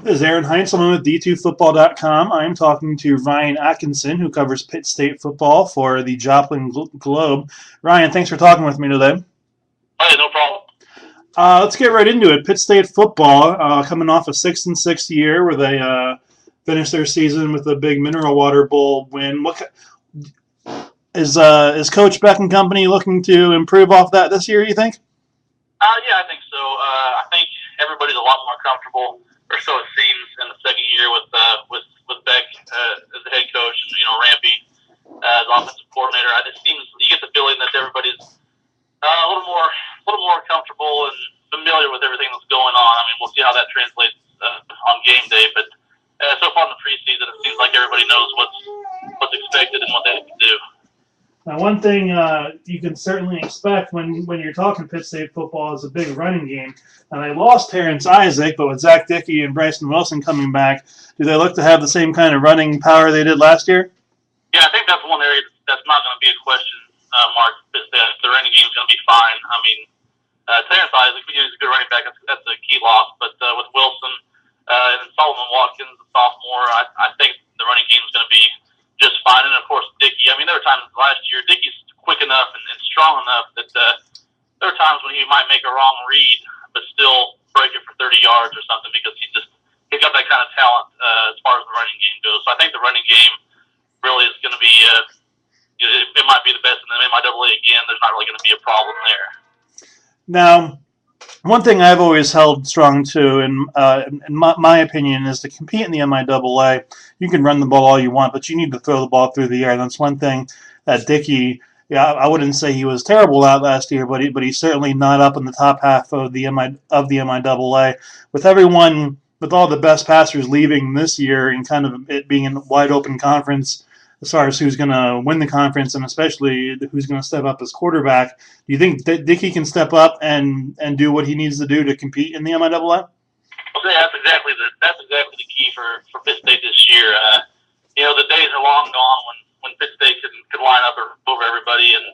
This is Aaron Heinzelman with D2Football.com. I'm talking to Ryan Atkinson, who covers Pitt State football for the Joplin Globe. Ryan, thanks for talking with me today. Hey, no problem. Let's get right into it. Pitt State football, coming off a 6-6 year where they finished their season with a big Mineral Water Bowl win. Is Coach Beck and company looking to improve off that this year, you think? Yeah, I think so. I think everybody's a lot more comfortable, or so it seems, in the second year with Beck as the head coach and Rampy as offensive coordinator. It seems you get the feeling that everybody's a little more comfortable and familiar with everything that's going on. I mean, we'll see how that translates on game day, but so far in the preseason, it seems like everybody knows what's expected and what they have to do. Now, one thing you can certainly expect when you're talking Pitt State football is a big running game. And they lost Terrence Isaac, but with Zach Dickey and Bryson Wilson coming back, do they look to have the same kind of running power they did last year? Yeah, I think that's one area that's not going to be a question mark. The running game is going to be fine. I mean, Terrence Isaac, he's a good running back. That's a key loss. But with Wilson and Solomon Watkins, the sophomore, I think the running game is going to be just fine. And, of course, Dickey. I mean, there were times last year, Dickey's quick enough and strong enough that there are times when he might make a wrong read but still break it for 30 yards or something because he's got that kind of talent as far as the running game goes. So I think the running game really is going to be it might be the best in the MIAA again. There's not really going to be a problem there. Now, one thing I've always held strong to, in my opinion, is to compete in the MIAA. You can run the ball all you want, but you need to throw the ball through the air. That's one thing that Dickey, I wouldn't say he was terrible out last year, but he's certainly not up in the top half of the MIAA. With everyone, with all the best passers leaving this year and kind of it being a wide open conference, as far as who's going to win the conference and especially who's going to step up as quarterback, do you think Dickey can step up and do what he needs to do to compete in the MIAA? Well, that's exactly the key for Pitt State this year. The days are long gone when Pitt State could line up over everybody and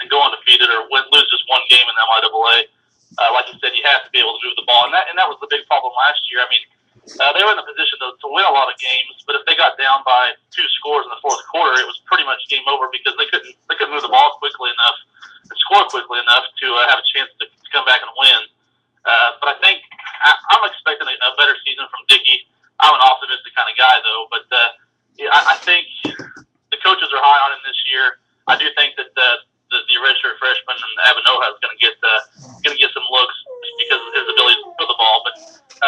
go undefeated or lose just one game in the MIAA. Like you said, you have to be able to move the ball, and that was the big problem last year. I mean, they were in the position to win a lot of games, but if they got down by 2 scores in the fourth quarter, it was pretty much game over because they couldn't move the ball quickly enough and score quickly enough to have a chance to come back and win. But I think I'm expecting a better season from Dickey. I'm an optimistic kind of guy, though. But I think the coaches are high on him this year. I do think that the redshirt freshman and Avanoha is going to get some looks because of his ability to throw the ball. But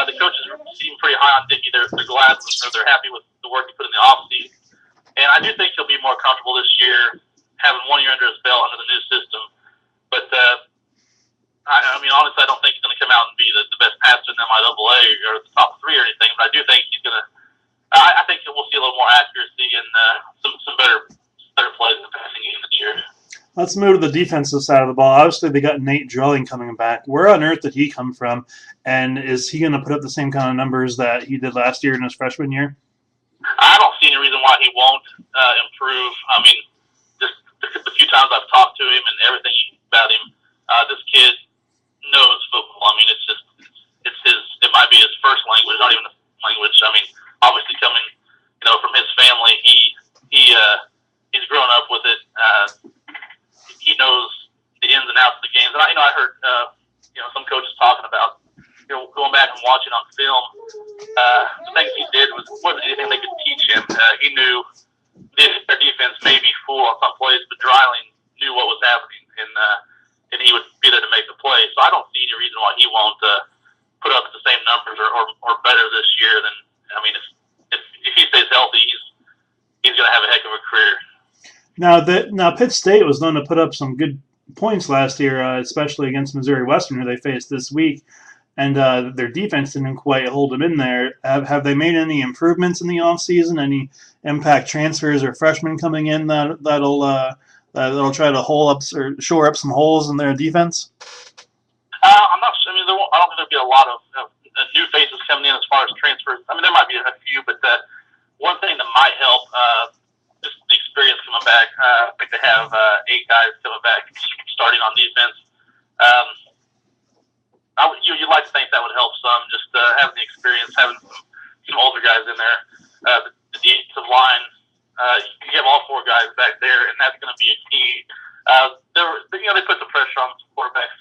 the coaches seem pretty high on Dickey. They're glad, they're happy with the work he put in the offseason. And I do think he'll be more comfortable this year, having 1 year under his belt under the new system. But I mean, honestly, I don't think he's going to come out and be the best passer in the MIAA or the top 3 or anything. But I do think he's going to. I think we'll see a little more accuracy and some better plays in the passing game this year. Let's move to the defensive side of the ball. Obviously, they got Nate Drilling coming back. Where on earth did he come from? And is he going to put up the same kind of numbers that he did last year in his freshman year? I don't see any reason why he won't improve. I mean, just the few times I've talked to him and everything about him, this kid knows football. I mean, it might be his first language, not even a language. I mean, obviously coming, from his family, he's grown up with it. He knows the ins and outs of the games. And I heard some coaches talking about going back and watching on film. The things he did wasn't anything they could teach him. He knew their defense may be full on some plays, but Dreiling knew what was happening, and he would be there to make the play. So I don't see any reason why he won't put up the same numbers or better this year. Than if he stays healthy, he's going to have a heck of a career. Now Pitt State was known to put up some good points last year, especially against Missouri Western, who they faced this week, and their defense didn't quite hold them in there. Have they made any improvements in the offseason? Any impact transfers or freshmen coming in that'll try to shore up some holes in their defense? I'm not sure. I mean, I don't think there'll be a lot of new faces coming in as far as transfers. I mean, there might be a few, but one thing that might help. Just the experience coming back. I think they have 8 guys coming back starting on defense. you'd like to think that would help some, just having the experience, having some older guys in there. The defensive line, you have all four guys back there, and that's going to be a key. They put the pressure on some quarterbacks.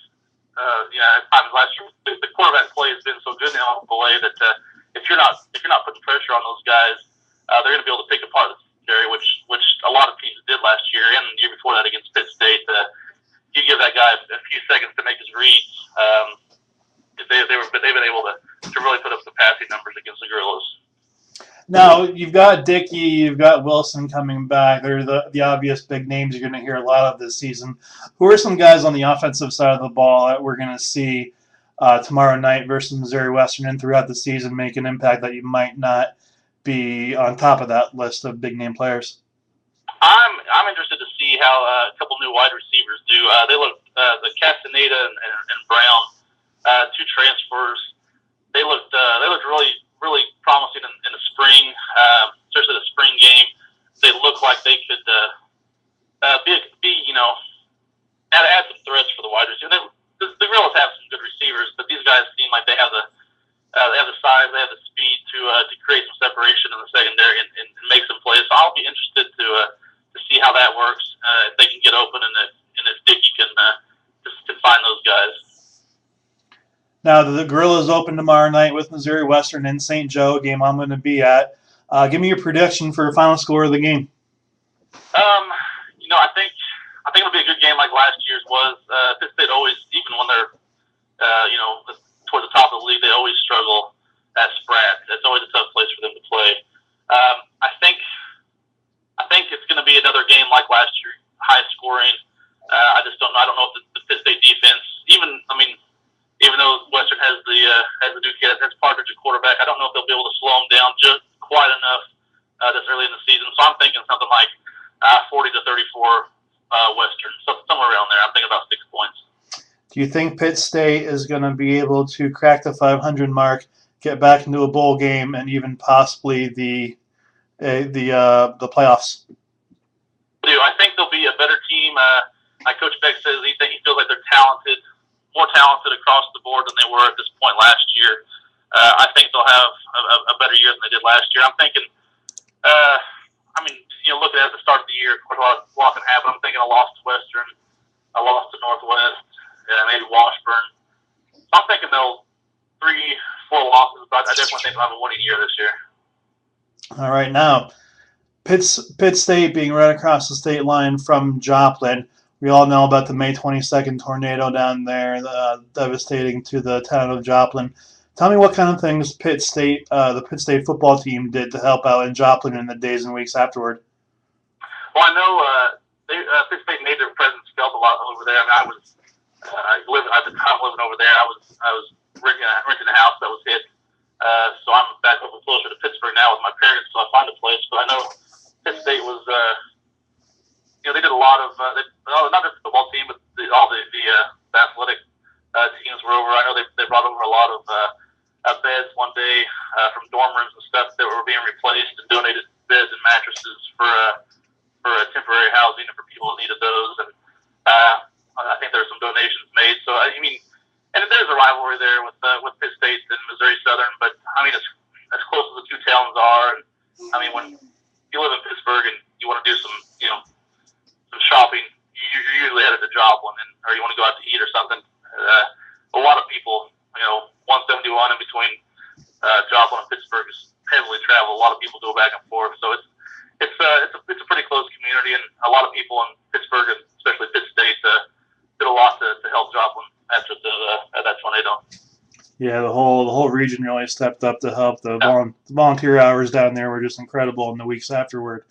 As times last year, the quarterback play has been so good now the way that if you're not putting pressure on those guys, they're going to be able to pick apart the secondary, which a lot of teams did last year and the year before that against Pitt State. You give that guy a few seconds to make his reads. They've been able to really put up the passing numbers against the Gorillas. Now, you've got Dickey, you've got Wilson coming back. They're the obvious big names you're going to hear a lot of this season. Who are some guys on the offensive side of the ball that we're going to see tomorrow night versus Missouri Western and throughout the season make an impact that you might not be on top of that list of big-name players? I'm interested to see how a couple new wide receivers do. They look the Castaneda and Brown, two transfers. They looked really promising in the spring, especially the spring game. They look like they could be add some threats for the wide receiver. The Gorillas have some good receivers, but these guys seem like they have the size, they have the speed to create some separation in the secondary and make some plays. So I'll be interested to see how that works, if they can get open and if Dickey can find those guys. Now, the Gorillas open tomorrow night with Missouri Western in St. Joe, a game I'm going to be at. Give me your prediction for the final score of the game. I think it'll be a good game like last year's was. Pitt State always, even when they're towards the top of the league, they always struggle at Spratt. It's always a tough place for them to play. I think it's going to be another game like last year, high scoring. I just don't know. I don't know if the Pitt State defense, even though Western has the new kid, that's Partridge at quarterback, I don't know if they'll be able to slow them down just quite enough this early in the season. So I'm thinking something like 40 to 34 Western, somewhere around there. I'm thinking about 6 points. Do you think Pitt State is going to be able to crack the 500 mark, get back into a bowl game, and even possibly the playoffs? I think they'll be a better team. Coach Beck says he feels like they're more talented across the board than they were at this point last year. I think they'll have a better year than they did last year. I'm thinking, looking at the start of the year, of course, a lot can happen. I'm thinking a loss to Western, a loss to Northwest, maybe Washburn. So I'm thinking they'll 3-4 losses, but I definitely think they'll have a winning year this year. All right, now, Pitt State being right across the state line from Joplin. We all know about the May 22nd tornado down there, devastating to the town of Joplin. Tell me what kind of things the Pitt State football team did to help out in Joplin in the days and weeks afterward. Well, I know Pitt State made their presence felt a lot over there. I mean, at the time living over there. I was renting a house that was hit, so I'm back over closer to Pittsburgh now with my parents. So I find a place. But I know Pitt State was, they did a lot of not just the football team, but all the athletic teams were over. I know they brought over a lot of beds one day from dorm rooms and stuff that were being replaced, and donated beds and mattresses for temporary housing and for people that needed those. And I think there were some donations made. So and there's a rivalry there with Pitt State and Missouri Southern. But as close as the two towns are, and when you live in Pittsburgh and you want to do some shopping, you're usually headed to Joplin, or you want to go out to eat or something. A lot of people, 171 in between Joplin and Pittsburgh is heavily traveled. A lot of people go back and forth, so it's a pretty close community, and a lot of people in Pittsburgh, and especially Pitt State, did a lot to help Joplin after that tornado. Yeah, the whole region really stepped up to help. The volunteer hours down there were just incredible in the weeks afterward.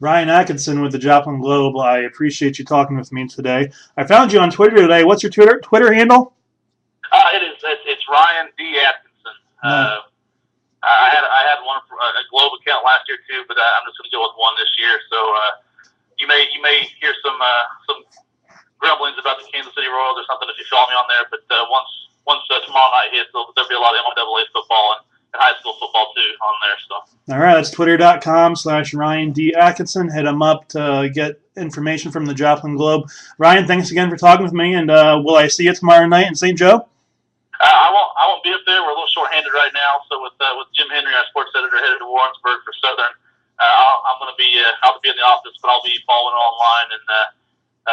Ryan Atkinson with the Joplin Globe. I appreciate you talking with me today. I found you on Twitter today. What's your Twitter handle? It's Ryan D. Atkinson. I had one for a Globe account last year too, but I'm just going to go with one this year. So you may hear some grumblings about the Kansas City Royals or something if you follow me on there. But once tomorrow night hits, there'll be a lot of NCAA football and high school football too on there. So. All right, that's twitter.com/Ryan D. Atkinson. Hit him up to get information from the Joplin Globe. Ryan, thanks again for talking with me, and will I see you tomorrow night in St. Joe? I won't be up there. We're a little short-handed right now. So with Jim Henry, our sports editor, headed to Warrensburg for Southern, I'm going to be I'll be in the office, but I'll be following online and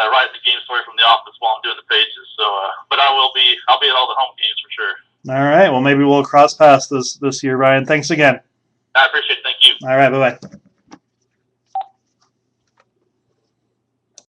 writing the game story from the office while I'm doing the pages. So, but I'll be at all the home games for sure. All right. Well, maybe we'll cross paths this year, Ryan. Thanks again. I appreciate it. Thank you. All right. Bye-bye.